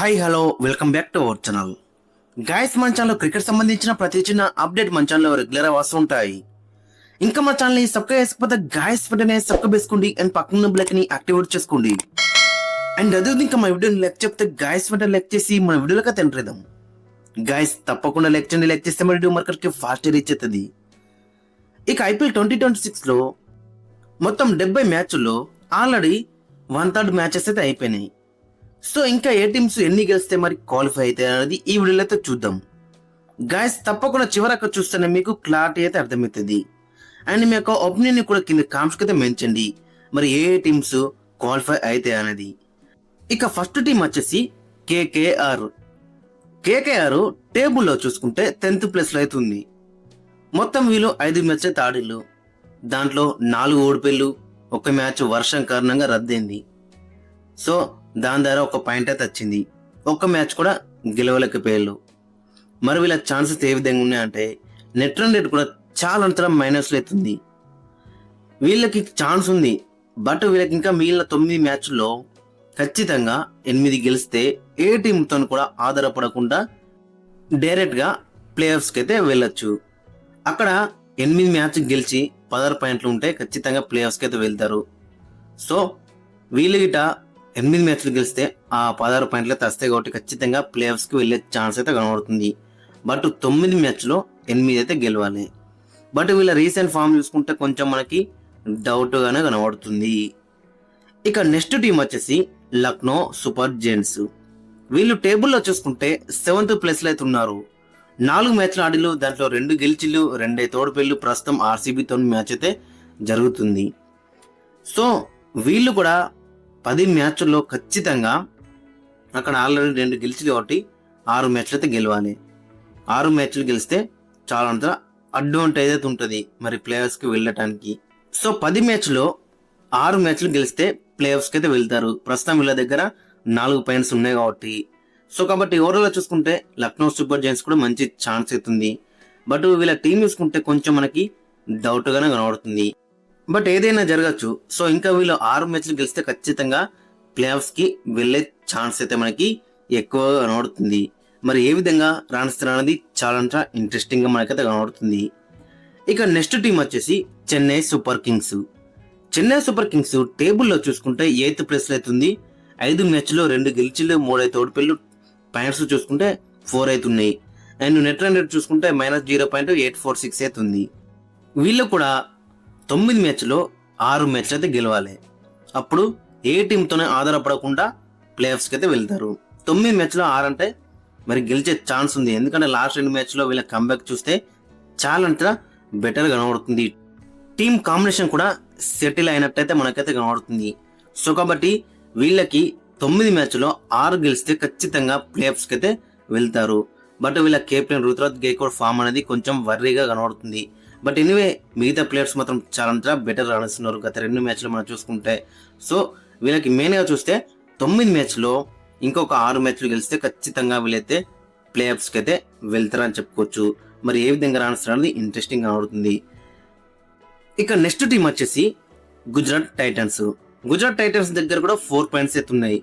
Hi hello welcome back to our channel. Guys, మన ఛానల్లో cricket సంబంధించిన ప్రతి చిన్న అప్డేట్ మన ఛానల్లో రెగ్యులర్ వస్తూ ఉంటాయి. ఇంకా మన ఛానల్ని సబ్స్క్రైబ్ చేసుకోకపోతే గాయస్ వెంటనే సబ్స్క్రైబ్ చేసుకోండి అండ్ పక్కన బ్లైక్ ని యాక్టివేట్ చేసుకోండి. అండ్ అదే ఇంకా మా వీడియోని లైక్ చెప్తే గాయస్ వెంటనే లైక్ చేసి మన వీడియోలకి తింటేద్దాం. గాయస్ తప్పకుండా లైక్ చేయండి, లైక్ చేస్తే మన వీడియో మార్కెట్కి ఫాస్ట్ రీచ్ అవుతుంది. ఇక ఐపీఎల్ 2026లో మొత్తం 70 మ్యాచ్ల్లో ఆల్రెడీ 1/3 మ్యాచెస్ అయితే అయిపోయినాయి. సో ఇంకా ఏ టీమ్స్ ఎన్ని గెలిస్తే మరి క్వాలిఫై అవుతాయి అనేది ఈ వీడియోలో అయితే చూద్దాం. గాయస్ తప్పకుండా చివరకు చూస్తేనే మీకు క్లారిటీ అయితే అర్థమవుతుంది. అండ్ మీ యొక్క ఒపీనియన్ కూడా కింద కామెంట్స్కి అయితే మెన్చండి, మరి ఏ టీమ్స్ క్వాలిఫై అవుతాయి అనేది. ఇక ఫస్ట్ టీం వచ్చేసి కేకేఆర్. కేకేఆర్ టేబుల్లో చూసుకుంటే 10th ప్లేస్లో అయితే ఉంది. మొత్తం వీళ్ళు 5 మ్యాచ్ అయితే ఆడిళ్ళు. దాంట్లో 4 ఓడిపోయిళ్ళు, 1 మ్యాచ్ వర్షం కారణంగా రద్దయింది. సో దాని ద్వారా 1 పాయింట్ అయితే వచ్చింది. 1 మ్యాచ్ కూడా గెలవలేకపోయాళ్ళు. మరి వీళ్ళ ఛాన్సెస్ ఏ విధంగా ఉన్నాయంటే నెట్ రన్ రేట్ కూడా చాలా అంతలా మైనస్లో అవుతుంది. వీళ్ళకి ఛాన్స్ ఉంది, బట్ వీళ్ళకి ఇంకా మిగిలిన 9 మ్యాచ్ల్లో ఖచ్చితంగా 8 గెలిస్తే ఏ టీంతో కూడా ఆధారపడకుండా డైరెక్ట్గా ప్లేఆఫ్స్కి అయితే వెళ్ళొచ్చు. అక్కడ 8 మ్యాచ్ గెలిచి 16 పాయింట్లు ఉంటే ఖచ్చితంగా ప్లేఆఫ్స్కి అయితే వెళ్తారు. సో వీళ్ళు గిట 8 మ్యాచ్లు గెలిస్తే ఆ 16 పాయింట్లు అయితే వస్తాయి కాబట్టి ఖచ్చితంగా ప్లేఆఫ్స్కి వెళ్ళే ఛాన్స్ అయితే కనబడుతుంది. బట్ 9 మ్యాచ్లో 8 అయితే గెలవాలి. బట్ వీళ్ళ రీసెంట్ ఫామ్ చూసుకుంటే కొంచెం మనకి డౌట్గానే కనబడుతుంది. ఇక నెక్స్ట్ టీం వచ్చేసి లక్నో సూపర్ జెయింట్స్. వీళ్ళు టేబుల్లో చూసుకుంటే 7th ప్లేస్లో అయితే ఉన్నారు. 4 మ్యాచ్లు ఆడిలు, దాంట్లో 2 గెలిచిళ్ళు, 2 తోడుపెళ్ళు. ప్రస్తుతం ఆర్సీబీతో మ్యాచ్ అయితే జరుగుతుంది. సో వీళ్ళు కూడా 10 మ్యాచ్ల్లో ఖచ్చితంగా అక్కడ ఆల్రెడీ 2 గెలిచి కాబట్టి 6 మ్యాచ్లు అయితే గెలవాలి. 6 మ్యాచ్లు గెలిస్తే చాలా అంత అడ్వాంటేజ్ అయితే ఉంటుంది మరి ప్లేయర్స్కి వెళ్ళటానికి. సో 10 మ్యాచ్లో 6 మ్యాచ్లు గెలిస్తే ప్లేఆఫ్స్కి అయితే వెళ్తారు. ప్రస్తుతం వీళ్ళ దగ్గర 4 పాయింట్స్ ఉన్నాయి కాబట్టి. సో కాబట్టి ఓవరాల్ చూసుకుంటే లక్నో సూపర్ జైంట్స్ కూడా మంచి ఛాన్స్ అవుతుంది. బట్ వీళ్ళ టీం చూసుకుంటే కొంచెం మనకి డౌట్గానే కనబడుతుంది. బట్ ఏదైనా జరగచ్చు. సో ఇంకా వీళ్ళు 6 మ్యాచ్లు గెలిస్తే ఖచ్చితంగా ప్లేఆఫ్స్కి వెళ్ళే ఛాన్స్ అయితే మనకి ఎక్కువగా కనబడుతుంది. మరి ఏ విధంగా రాణిస్తారు అనేది చాలా ఇంట్రెస్టింగ్గా మనకైతే కనబడుతుంది. ఇక నెక్స్ట్ టీం వచ్చేసి Chennai super Kings. Chennai super Kings టేబుల్లో చూసుకుంటే 8th ప్లేస్లో అవుతుంది. 5 మ్యాచ్లో 2 గెలిచిళ్ళు, 3 తోడుపెళ్ళు. పాయింట్స్ చూసుకుంటే 4 అవుతున్నాయి. అండ్ నెట్ రన్ రేట్ చూసుకుంటే -0.846 అవుతుంది. వీళ్ళు కూడా 9 మ్యాచ్లో 6 మ్యాచ్లు అయితే గెలవాలి. అప్పుడు ఏ టీంతోనే ఆధారపడకుండా ప్లేఆఫ్స్కి అయితే వెళ్తారు. 9 మ్యాచ్లో 6 అంటే మరి గెలిచే ఛాన్స్ ఉంది. ఎందుకంటే లాస్ట్ 2 మ్యాచ్లో వీళ్ళ కంబ్యాక్ చూస్తే చాలా బెటర్ కనబడుతుంది. టీం కాంబినేషన్ కూడా సెటిల్ అయినట్టయితే మనకైతే కనబడుతుంది. సో కాబట్టి వీళ్ళకి 9 మ్యాచ్లో 6 గెలిస్తే ఖచ్చితంగా ప్లేఆఫ్స్కి అయితే వెళ్తారు. బట్ వీళ్ళ కెప్టెన్ రుతురాజ్ గైక్వాడ్ ఫామ్ అనేది కొంచెం వర్రీగా కనబడుతుంది. బట్ ఎనీవే మిగతా ప్లేయర్స్ మాత్రం చాలా బెటర్ రాణిస్తున్నారు గత 2 మ్యాచ్లు మనం చూసుకుంటే. సో వీళ్ళకి మెయిన్గా చూస్తే 9 మ్యాచ్లో ఇంకొక 6 మ్యాచ్లు గెలిస్తే ఖచ్చితంగా వీళ్ళైతే ప్లేఆఫ్స్కి అయితే వెళ్తారని చెప్పుకోవచ్చు. మరి ఏ విధంగా రాణిస్తారు అనేది ఇంట్రెస్టింగ్ కనబడుతుంది. ఇక నెక్స్ట్ టీం వచ్చేసి గుజరాత్ టైటన్స్. గుజరాత్ టైటన్స్ దగ్గర కూడా 4 పాయింట్స్ అయితే ఉన్నాయి.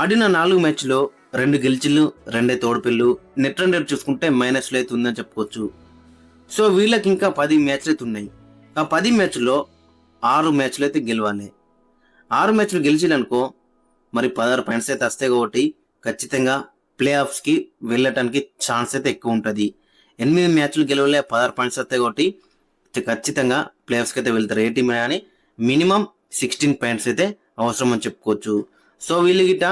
ఆడిన 4 మ్యాచ్లో 2 గెలిచిళ్ళు, 2 తోడుపెళ్ళు. నెట్ రన్ రేట్ చూసుకుంటే మైనస్లో అయితే ఉందని చెప్పుకోవచ్చు. సో వీళ్ళకి ఇంకా 10 మ్యాచ్లు అయితే ఉన్నాయి. ఆ 10 మ్యాచ్లో 6 మ్యాచ్లు అయితే గెలవాలి. 6 మ్యాచ్లు గెలిచిననుకో మరి 16 పాయింట్స్ అయితే వస్తాయి కాబట్టి ఖచ్చితంగా ప్లేఆఫ్స్కి వెళ్ళటానికి ఛాన్స్ అయితే ఎక్కువ ఉంటుంది. 8 మ్యాచ్లు గెలవలే 16 పాయింట్స్ వస్తాయి కాబట్టి ఖచ్చితంగా ప్లేఆఫ్స్కి అయితే వెళ్తారు. ఏ టీం కానీ మినిమం 16 పాయింట్స్ అయితే అవసరం అని చెప్పుకోవచ్చు. సో వీళ్ళు గిట్ట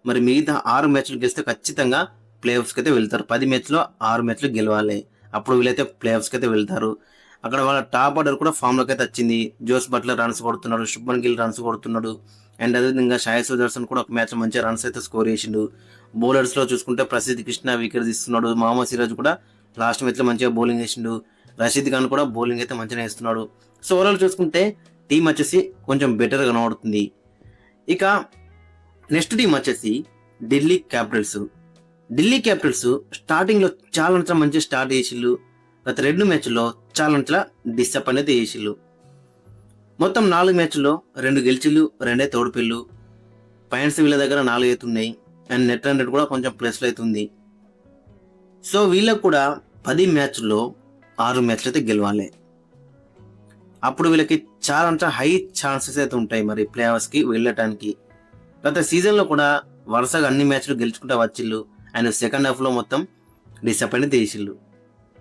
మరి మిగతా 6 మ్యాచ్లు గెలిస్తే ఖచ్చితంగా ప్లేఆఫ్స్కి అయితే వెళ్తారు. 10 మ్యాచ్లో 6 మ్యాచ్లు గెలవాలి. అప్పుడు వీళ్ళైతే ప్లేఆఫ్స్కి అయితే వెళ్తారు. అక్కడ వాళ్ళ టాప్ ఆర్డర్ కూడా ఫామ్లోకి అయితే వచ్చింది. జోస్ బట్లర్ రన్స్ కొడుతున్నాడు, శుభ్మన్ గిల్ రన్స్ కొడుతున్నాడు. అండ్ అదేవిధంగా షాయి సుదర్శన్ కూడా ఒక మ్యాచ్ మంచిగా రన్స్ అయితే స్కోర్ చేసిండు. బౌలర్స్లో చూసుకుంటే ప్రసిద్ధ్ కృష్ణ వికెట్ తీస్తున్నాడు. మహమ్మద్ సిరాజ్ కూడా లాస్ట్ మ్యాచ్లో మంచిగా బౌలింగ్ వేసిండు. రషీద్ ఖాన్ కూడా బౌలింగ్ అయితే మంచిగా వేస్తున్నాడు. సో ఓవరాల్ చూసుకుంటే టీం వచ్చేసి కొంచెం బెటర్ కనబడుతుంది. ఇక నెక్స్ట్ టీం వచ్చేసి ఢిల్లీ క్యాపిటల్స్. ఢిల్లీ క్యాపిటల్స్ స్టార్టింగ్లో చాలా మంచిగా స్టార్ట్ చేసిళ్ళు. గత 2 మ్యాచ్ల్లో చాలా డిసప్పాయింట్ అయితే చేసిళ్ళు. మొత్తం 4 మ్యాచ్ల్లో 2 గెలిచిళ్ళు, 2 తోడుపెళ్ళు. పాయింట్స్ వీళ్ళ దగ్గర 4 అవుతున్నాయి. అండ్ నెట్ రన్ రేట్ కూడా కొంచెం ప్లస్లో అవుతుంది. సో వీళ్ళకు కూడా 10 మ్యాచ్ల్లో 6 మ్యాచ్లు అయితే గెలవాలి. అప్పుడు వీళ్ళకి చాలా హై ఛాన్సెస్ అయితే ఉంటాయి మరి ప్లే ఆఫ్స్కి వెళ్ళటానికి. గత సీజన్లో కూడా వరుసగా అన్ని మ్యాచ్లు గెలుచుకుంటూ వచ్చిళ్ళు అండ్ సెకండ్ హాఫ్లో మొత్తం డిసప్పాయింట్ చేసిళ్ళు.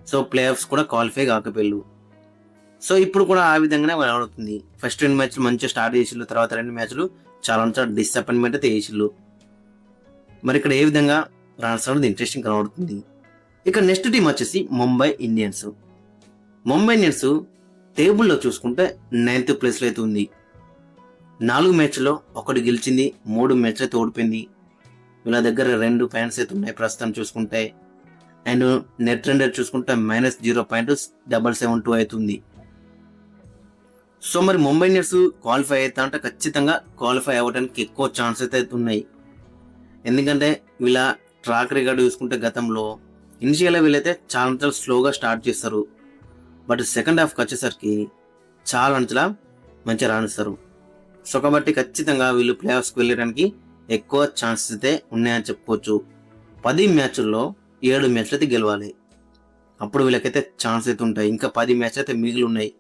సో ప్లే ఆఫ్స్ కూడా క్వాలిఫై కాకపోయారు. సో ఇప్పుడు కూడా ఆ విధంగానే అవుతుంది. ఫస్ట్ 2 మ్యాచ్లు మంచిగా స్టార్ట్ చేసిళ్ళు, తర్వాత 2 మ్యాచ్లు చాలా డిసప్పాయింట్మెంట్ అయితే చేసిళ్ళు. మరి ఇక్కడ ఏ విధంగా రాణిస్తున్నది ఇంట్రెస్టింగ్ కనబడుతుంది. ఇక నెక్స్ట్ టీం వచ్చేసి ముంబై ఇండియన్స్. ముంబై ఇండియన్స్ టేబుల్లో చూసుకుంటే 9th ప్లేస్లో అయితే ఉంది. 4 మ్యాచ్లో 1 గెలిచింది, 3 మ్యాచ్లు అయితే ఓడిపోయింది. వీళ్ళ దగ్గర 2 పాయింట్స్ అయితే ఉన్నాయి ప్రస్తుతం చూసుకుంటే. అండ్ నెట్ రన్ రేట్ చూసుకుంటే -0.772 అవుతుంది. సో మరి ముంబై ఇండియన్స్ క్వాలిఫై అవుతా అంటే ఖచ్చితంగా క్వాలిఫై అవ్వడానికి ఎక్కువ ఛాన్సెస్ అయితే ఉన్నాయి. ఎందుకంటే వీళ్ళ ట్రాక్ రికార్డు చూసుకుంటే గతంలో ఇనిషియల్గా వీళ్ళైతే చాలా స్లోగా స్టార్ట్ చేస్తారు, బట్ సెకండ్ హాఫ్కి వచ్చేసరికి చాలా మంచిగా రాణిస్తారు. సో కాబట్టి ఖచ్చితంగా వీళ్ళు ప్లే ఆఫ్స్కి వెళ్ళడానికి ఎక్కువ ఛాన్సెస్ అయితే ఉన్నాయని చెప్పుకోవచ్చు. 10 మ్యాచ్ల్లో 7 మ్యాచ్లు అయితే గెలవాలి, అప్పుడు వీళ్ళకైతే ఛాన్స్ అయితే ఉంటాయి. ఇంకా 10 మ్యాచ్లు అయితే మిగిలి ఉన్నాయి.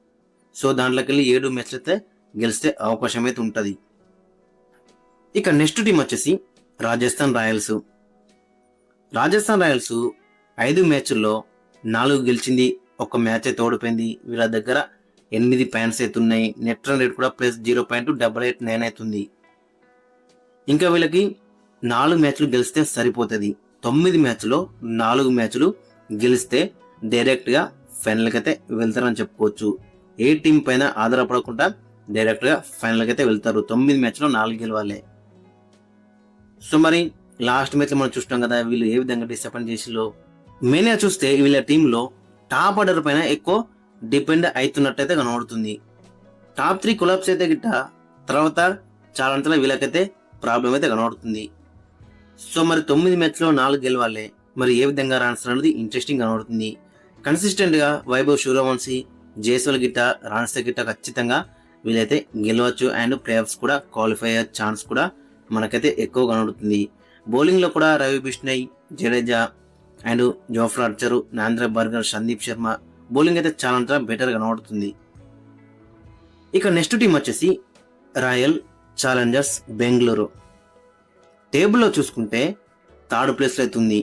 సో దాంట్లోకి వెళ్ళి 7 మ్యాచ్లు అయితే గెలిస్తే అవకాశం అయితే ఉంటుంది. ఇక నెక్స్ట్ టీం వచ్చేసి రాజస్థాన్ రాయల్స్. రాజస్థాన్ రాయల్స్ 5 మ్యాచ్ల్లో 4 గెలిచింది, 1 మ్యాచ్ అయితే ఓడిపోయింది. వీళ్ళ దగ్గర 8 పాయింట్స్ అయితే ఉన్నాయి. నెట్ రన్ రేట్ కూడా +0.889 అవుతుంది. ఇంకా వీళ్ళకి 4 మ్యాచ్లు గెలిస్తే సరిపోతుంది. 9 మ్యాచ్లో 4 మ్యాచ్లు గెలిస్తే డైరెక్ట్గా ఫైనల్కి అయితే వెళ్తారని చెప్పుకోవచ్చు. ఏ టీం పైన ఆధారపడకుండా డైరెక్ట్గా ఫైనల్కి అయితే వెళ్తారు. 9 మ్యాచ్లో 4 గెలవాలి. సో మరి లాస్ట్ మ్యాచ్లో మనం చూస్తాం కదా వీళ్ళు ఏ విధంగా డిసప్పాయింట్ చేసిలో. మెయిన్గా చూస్తే వీళ్ళ టీంలో టాప్ ఆర్డర్ పైన ఎక్కువ డిపెండ్ అవుతున్నట్టయితే కనబడుతుంది. టాప్ 3 కొలాప్స్ అయితే గిట్ట తర్వాత చాలా వీళ్ళకైతే ప్రాబ్లం అయితే కనబడుతుంది. సో మరి 9 మ్యాచ్లో 4 గెలవాలి. మరి ఏ విధంగా రాణిస్తారు అనేది ఇంట్రెస్టింగ్ కనబడుతుంది. కన్సిస్టెంట్గా వైభవ్ సూర్యవంశీ, జైస్వాల్ గిట్ట రాణిస్తే గిట్ట ఖచ్చితంగా వీళ్ళైతే గెలవచ్చు అండ్ ప్లే ఆఫ్స్ కూడా క్వాలిఫై అయ్యే ఛాన్స్ కూడా మనకైతే ఎక్కువ కనబడుతుంది. బౌలింగ్లో కూడా Ravi Bishnoi, Jadeja and Jofra Archer, Nandre Burger, Sandeep Sharma bowling అయితే చాలా బెటర్ కనబడుతుంది. ఇక నెక్స్ట్ టీం వచ్చేసి రాయల్ ఛాలెంజర్స్ బెంగళూరు. టేబుల్లో చూసుకుంటే 3rd ప్లేస్లో అవుతుంది.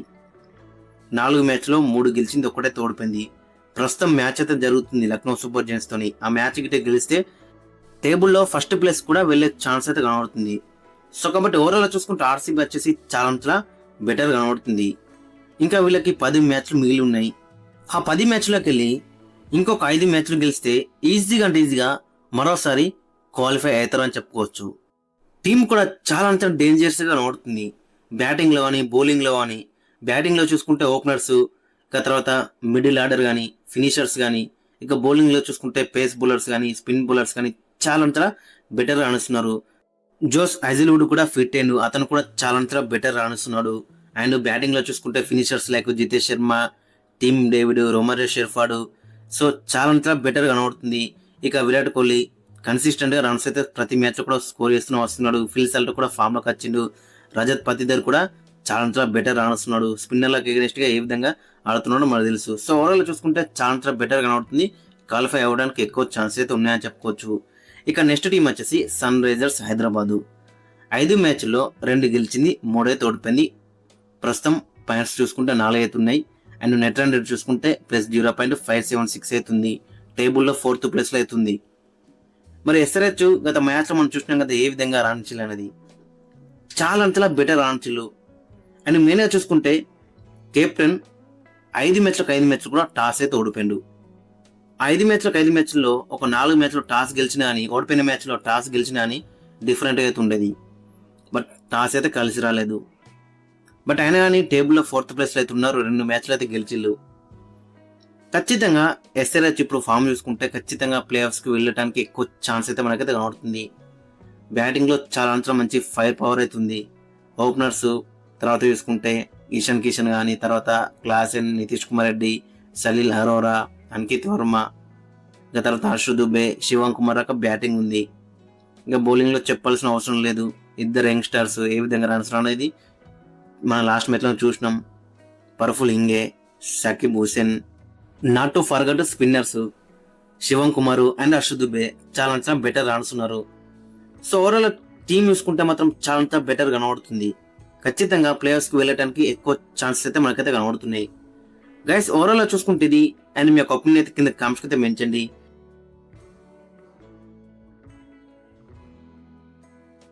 4 మ్యాచ్లో 3 గెలిచింది, 1 ఓడిపోయింది. ప్రస్తుతం మ్యాచ్ అయితే జరుగుతుంది లక్నో సూపర్ జైంట్స్ తోని. ఆ మ్యాచ్ గిట్టే గెలిస్తే టేబుల్లో ఫస్ట్ ప్లేస్ కూడా వెళ్ళే ఛాన్స్ అయితే కనబడుతుంది. సో కాబట్టి ఓవరాల్ చూసుకుంటే ఆర్సీబీ వచ్చేసి చాలా బెటర్ కనబడుతుంది. ఇంకా వీళ్ళకి 10 మ్యాచ్లు మిగిలి ఉన్నాయి. ఆ 10 మ్యాచ్లోకి వెళ్ళి ఇంకొక 5 మ్యాచ్లు గెలిస్తే ఈజీగా మరోసారి క్వాలిఫై అవుతారని చెప్పుకోవచ్చు. టీం కూడా చాలా డేంజరస్గా కనబడుతుంది. బ్యాటింగ్లో కానీ బౌలింగ్లో కానీ. బ్యాటింగ్లో చూసుకుంటే ఓపెనర్స్, ఇక తర్వాత మిడిల్ ఆర్డర్ కానీ, ఫినిషర్స్ కానీ, ఇక బౌలింగ్లో చూసుకుంటే పేస్ బౌలర్స్ కానీ, స్పిన్ బౌలర్స్ కానీ చాలా బెటర్ రాణిస్తున్నారు. జోస్ హజిల్వుడ్ కూడా ఫిట్ అయ్యిండు, అతను కూడా చాలా బెటర్ రాణిస్తున్నాడు. అండ్ బ్యాటింగ్లో చూసుకుంటే finishers like Jitesh Sharma, Tim David, Romario Shepherd so చాలా బెటర్ కనబడుతుంది. ఇక విరాట్ కోహ్లీ కన్సిస్టెంట్గా రన్స్ అయితే ప్రతి మ్యాచ్లో కూడా స్కోర్ చేస్తూ వస్తున్నాడు. ఫిల్ సాల్ట్ కూడా ఫామ్లోకి వచ్చిండు. రజత్ పతిదర్ కూడా చాలా బెటర్ రాణిస్తున్నాడు. స్పిన్నర్లకు ఎగనెస్ట్గా ఏ విధంగా ఆడుతున్నాడో మనకు తెలుసు. సో ఓవరాల్ చూసుకుంటే చాలా బెటర్ కనబడుతుంది. క్వాలిఫై అవ్వడానికి ఎక్కువ ఛాన్స్ అయితే ఉన్నాయని చెప్పుకోవచ్చు. ఇక నెక్స్ట్ టీం వచ్చేసి సన్ రైజర్స్ హైదరాబాదు. 5 మ్యాచ్ల్లో 2 గెలిచింది, 3 అయితే ఓడిపోయింది. ప్రస్తుతం పాయింట్స్ చూసుకుంటే 4 అయితే ఉన్నాయి. అండ్ నెట్ రన్ రేట్ చూసుకుంటే +0.576 అవుతుంది. టేబుల్లో 4th ప్లేస్లో అవుతుంది. మరి ఎస్ఆర్హెచ్ గత మ్యాచ్లో మనం చూసినాం కదా ఏ విధంగా రాణించాలి అనేది. చాలా బెటర్ రాణించు. అండ్ మెయిన్గా చూసుకుంటే కెప్టెన్ 5 మ్యాచ్లు కూడా టాస్ అయితే ఓడిపోయిండు. 5 మ్యాచ్ల్లో ఒక 4 మ్యాచ్లో టాస్ గెలిచినా అని, ఓడిపోయిన మ్యాచ్లో టాస్ గెలిచినా అని డిఫరెంట్గా అయితే ఉండేది. బట్ టాస్ అయితే కలిసి రాలేదు. బట్ అయినా కానీ టేబుల్లో 4th ప్లేస్లో అయితే ఉన్నారు. 2 మ్యాచ్లు అయితే గెలిచిళ్ళు. ఖచ్చితంగా ఎస్ఆర్హెచ్ ఇప్పుడు ఫామ్ చూసుకుంటే ఖచ్చితంగా ప్లే ఆఫ్స్కి వెళ్ళడానికి ఎక్కువ ఛాన్స్ అయితే మనకైతే కనబడుతుంది. బ్యాటింగ్లో చాలా మంచి ఫైర్ పవర్ అవుతుంది. ఓపెనర్స్ తర్వాత చూసుకుంటే ఈశాన్ కిషన్ కానీ, తర్వాత క్లాసెన్, నితీష్ కుమార్ రెడ్డి, సలీల్ అరోరా, అంకిత్ వర్మ, ఇంకా తర్వాత హర్ష్ దుబే, శివం కుమార్ దాకా బ్యాటింగ్ ఉంది. ఇంకా బౌలింగ్లో చెప్పాల్సిన అవసరం లేదు. 2 యంగ్స్టర్స్ ఏ విధంగా రన్స్ అనేది మన లాస్ట్ మ్యాచ్లో చూసినాం. పర్ఫుల్ ఇంగే, Shakib Hussain, not to forget spinners Shivam Kumar and Harsha Dubey చాలా బెటర్ ఆడుతున్నారు. సో ఓవరాల్ టీం చూసుకుంటే మాత్రం చాలా బెటర్ కనబడుతుంది. ఖచ్చితంగా ప్లేయర్స్ కి వెళ్ళడానికి ఎక్కువ ఛాన్సెస్ అయితే మనకైతే కనబడుతున్నాయి. గైస్ ఓవరాల్ చూసుకుంటే ఇది అండ్ మీ యొక్క ఒపీనియన్ అయితే కింద కామెంట్స్ అయితే మెన్షన్ చేయండి.